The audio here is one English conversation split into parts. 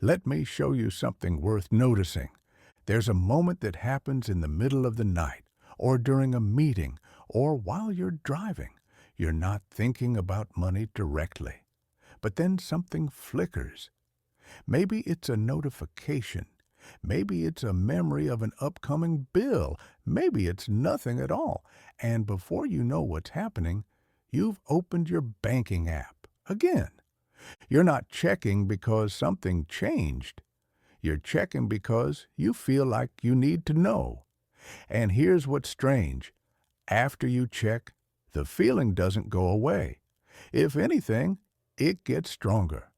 Let me show you something worth noticing. There's a moment that happens in the middle of the night, or during a meeting, or while you're driving. You're not thinking about money directly. But then something flickers. Maybe it's a notification. Maybe it's a memory of an upcoming bill. Maybe it's nothing at all. And before you know what's happening, you've opened your banking app again. You're not checking because something changed. You're checking because you feel like you need to know. And here's what's strange. After you check, the feeling doesn't go away. If anything, it gets stronger.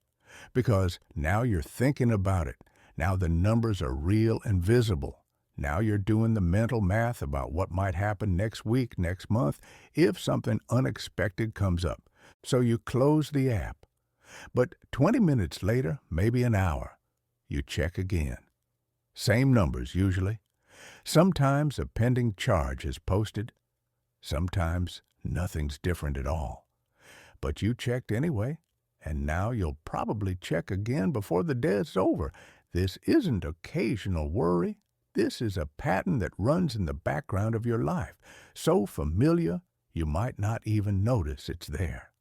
Because now you're thinking about it. Now the numbers are real and visible. Now you're doing the mental math about what might happen next week, next month, if something unexpected comes up. So you close the app. But 20 minutes later, maybe an hour, you check again. Same numbers usually. Sometimes a pending charge is posted. Sometimes nothing's different at all. But you checked anyway, and now you'll probably check again before the day's over. This isn't occasional worry. This is a pattern that runs in the background of your life, so familiar you might not even notice it's there.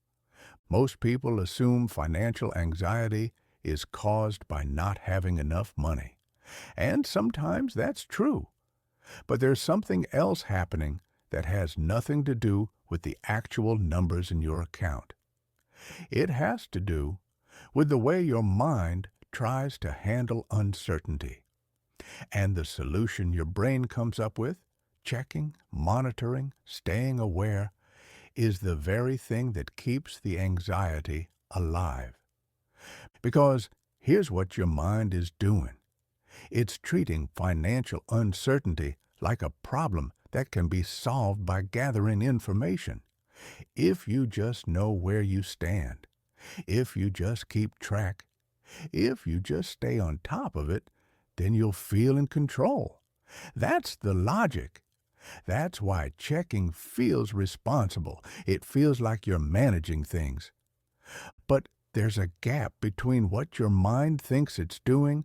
Most people assume financial anxiety is caused by not having enough money. And sometimes that's true. But there's something else happening that has nothing to do with the actual numbers in your account. It has to do with the way your mind tries to handle uncertainty. And the solution your brain comes up with, checking, monitoring, staying aware, is the very thing that keeps the anxiety alive. Because here's what your mind is doing. It's treating financial uncertainty like a problem that can be solved by gathering information. If you just know where you stand, if you just keep track, if you just stay on top of it, then you'll feel in control. That's the logic. That's why checking feels responsible. It feels like you're managing things. But there's a gap between what your mind thinks it's doing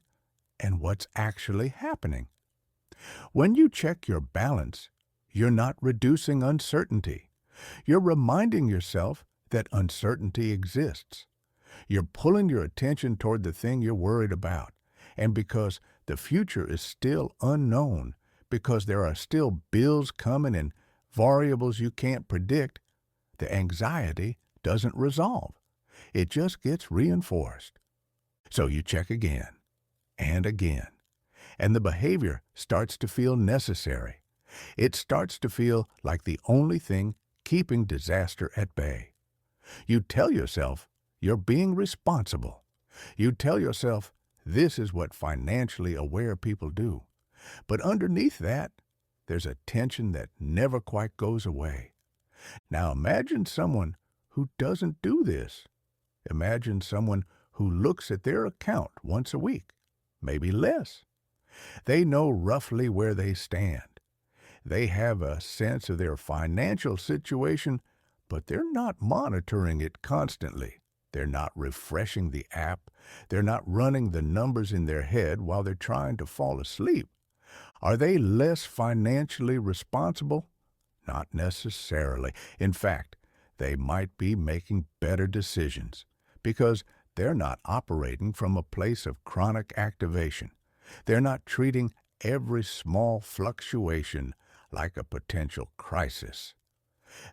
and what's actually happening. When you check your balance, you're not reducing uncertainty. You're reminding yourself that uncertainty exists. You're pulling your attention toward the thing you're worried about. And because the future is still unknown, because there are still bills coming and variables you can't predict, the anxiety doesn't resolve. It just gets reinforced. So you check again and again, and the behavior starts to feel necessary. It starts to feel like the only thing keeping disaster at bay. You tell yourself you're being responsible. You tell yourself this is what financially aware people do. But underneath that, there's a tension that never quite goes away. Now imagine someone who doesn't do this. Imagine someone who looks at their account once a week, maybe less. They know roughly where they stand. They have a sense of their financial situation, but they're not monitoring it constantly. They're not refreshing the app. They're not running the numbers in their head while they're trying to fall asleep. Are they less financially responsible? Not necessarily. In fact, they might be making better decisions because they're not operating from a place of chronic activation. They're not treating every small fluctuation like a potential crisis.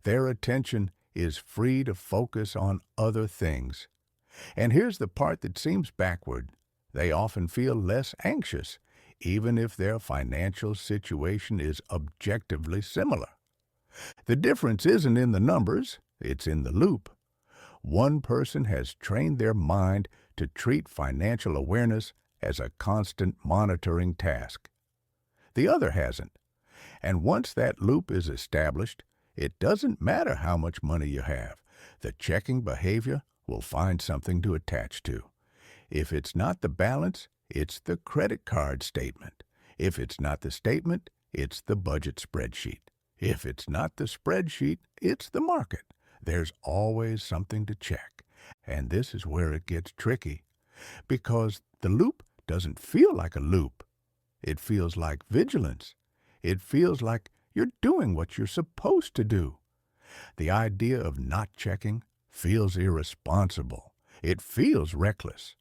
Their attention is free to focus on other things. And here's the part that seems backward. They often feel less anxious, even if their financial situation is objectively similar. The difference isn't in the numbers, it's in the loop. One person has trained their mind to treat financial awareness as a constant monitoring task. The other hasn't. And once that loop is established, it doesn't matter how much money you have. The checking behavior will find something to attach to. If it's not the balance, it's the credit card statement. If it's not the statement, it's the budget spreadsheet. If it's not the spreadsheet, it's the market. There's always something to check. And this is where it gets tricky. Because The loop doesn't feel like a loop. It feels like vigilance. It feels like you're doing what you're supposed to do. The idea of not checking feels irresponsible. It feels reckless.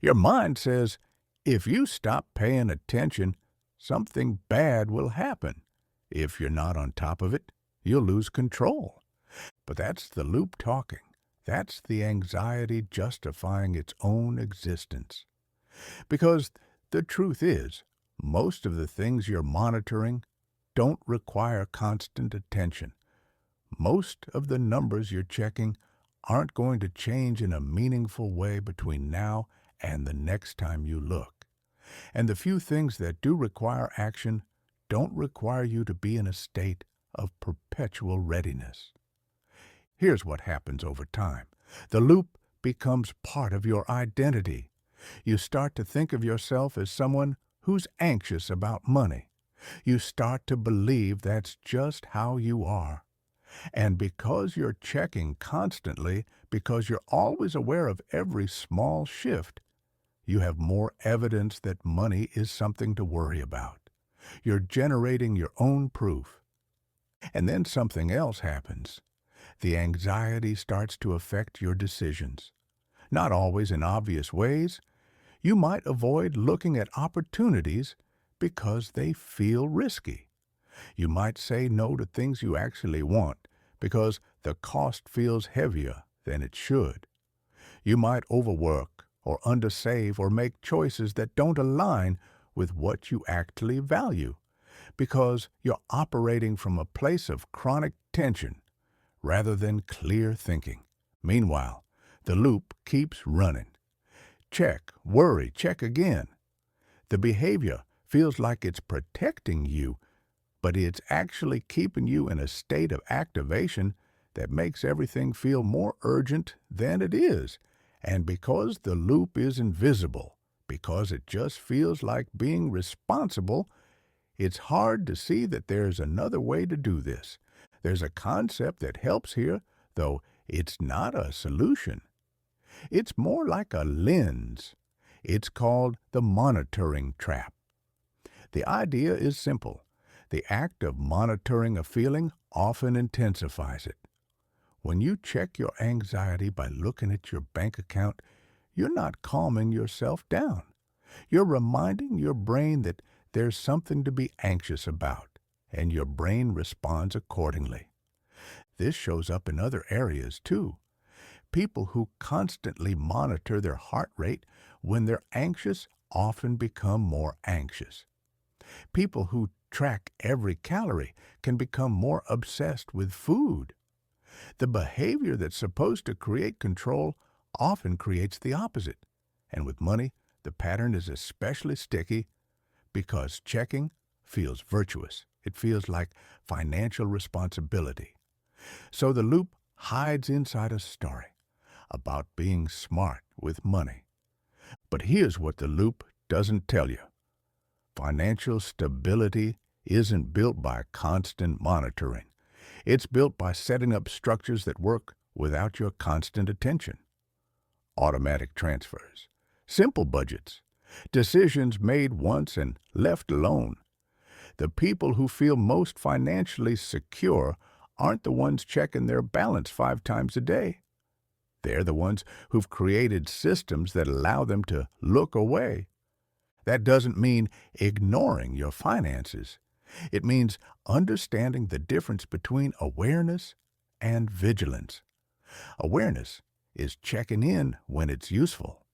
Your mind says, if you stop paying attention, something bad will happen. If you're not on top of it, you'll lose control. But that's the loop talking. That's the anxiety justifying its own existence. Because the truth is, most of the things you're monitoring don't require constant attention. Most of the numbers you're checking aren't going to change in a meaningful way between now and the next time you look. And the few things that do require action don't require you to be in a state of perpetual readiness. Here's what happens over time. The loop becomes part of your identity. You start to think of yourself as someone who's anxious about money. You start to believe that's just how you are. And because you're checking constantly, because you're always aware of every small shift, you have more evidence that money is something to worry about. You're generating your own proof. And then something else happens. The anxiety starts to affect your decisions. Not always in obvious ways. You might avoid looking at opportunities because they feel risky. You might say no to things you actually want because the cost feels heavier than it should. You might overwork or undersave or make choices that don't align with what you actually value because you're operating from a place of chronic tension rather than clear thinking. Meanwhile, the loop keeps running. Check, worry, check again. The behavior feels like it's protecting you, but it's actually keeping you in a state of activation that makes everything feel more urgent than it is. And because the loop is invisible, because it just feels like being responsible, it's hard to see that there's another way to do this. There's a concept that helps here, though it's not a solution. It's more like a lens. It's called the monitoring trap. The idea is simple. The act of monitoring a feeling often intensifies it. When you check your anxiety by looking at your bank account, you're not calming yourself down. You're reminding your brain that there's something to be anxious about, and your brain responds accordingly. This shows up in other areas too. People who constantly monitor their heart rate when they're anxious often become more anxious. People who track every calorie can become more obsessed with food. The behavior that's supposed to create control often creates the opposite. And with money, the pattern is especially sticky because checking feels virtuous. It feels like financial responsibility. So the loop hides inside a story about being smart with money. But here's what the loop doesn't tell you. Financial stability isn't built by constant monitoring. It's built by setting up structures that work without your constant attention. Automatic transfers, simple budgets, decisions made once and left alone. The people who feel most financially secure aren't the ones checking their balance 5 times a day. They're the ones who've created systems that allow them to look away. That doesn't mean ignoring your finances. It means understanding the difference between awareness and vigilance. Awareness is checking in when it's useful.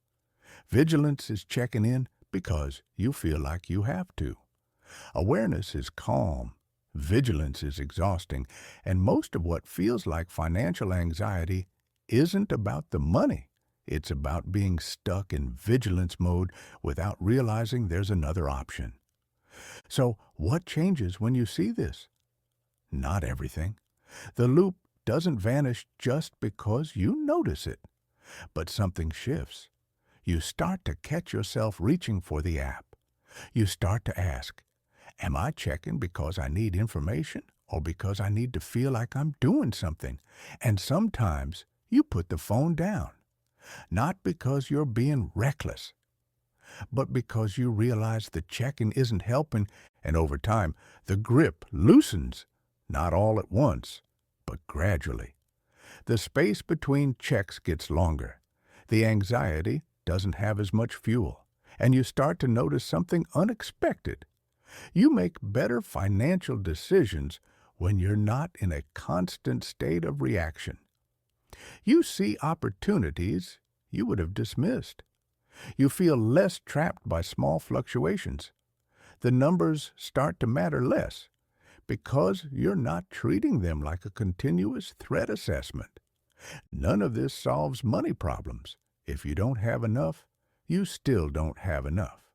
Vigilance is checking in because you feel like you have to. Awareness is calm. Vigilance is exhausting. And most of what feels like financial anxiety isn't about the money. It's about being stuck in vigilance mode without realizing there's another option. So what changes when you see this? Not everything. The loop doesn't vanish just because you notice it. But something shifts. You start to catch yourself reaching for the app. You start to ask, am I checking because I need information or because I need to feel like I'm doing something? And sometimes you put the phone down. Not because you're being reckless, but because you realize the checking isn't helping, and over time, the grip loosens, not all at once, but gradually. The space between checks gets longer. The anxiety doesn't have as much fuel, and you start to notice something unexpected. You make better financial decisions when you're not in a constant state of reaction. You see opportunities you would have dismissed. You feel less trapped by small fluctuations. The numbers start to matter less because you're not treating them like a continuous threat assessment. None of this solves money problems. If you don't have enough, you still don't have enough.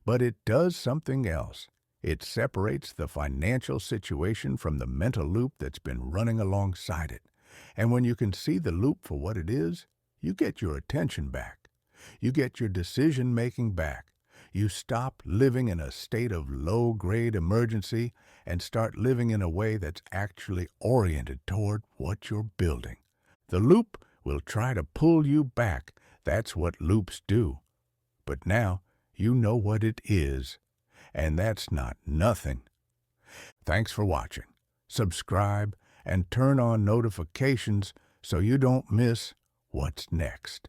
But it does something else. It separates the financial situation from the mental loop that's been running alongside it. And when you can see the loop for what it is, you get your attention back. You get your decision-making back. You stop living in a state of low-grade emergency and start living in a way that's actually oriented toward what you're building. The loop will try to pull you back. That's what loops do. But now you know what it is, and that's not nothing. Thanks for watching. Subscribe and turn on notifications so you don't miss what's next.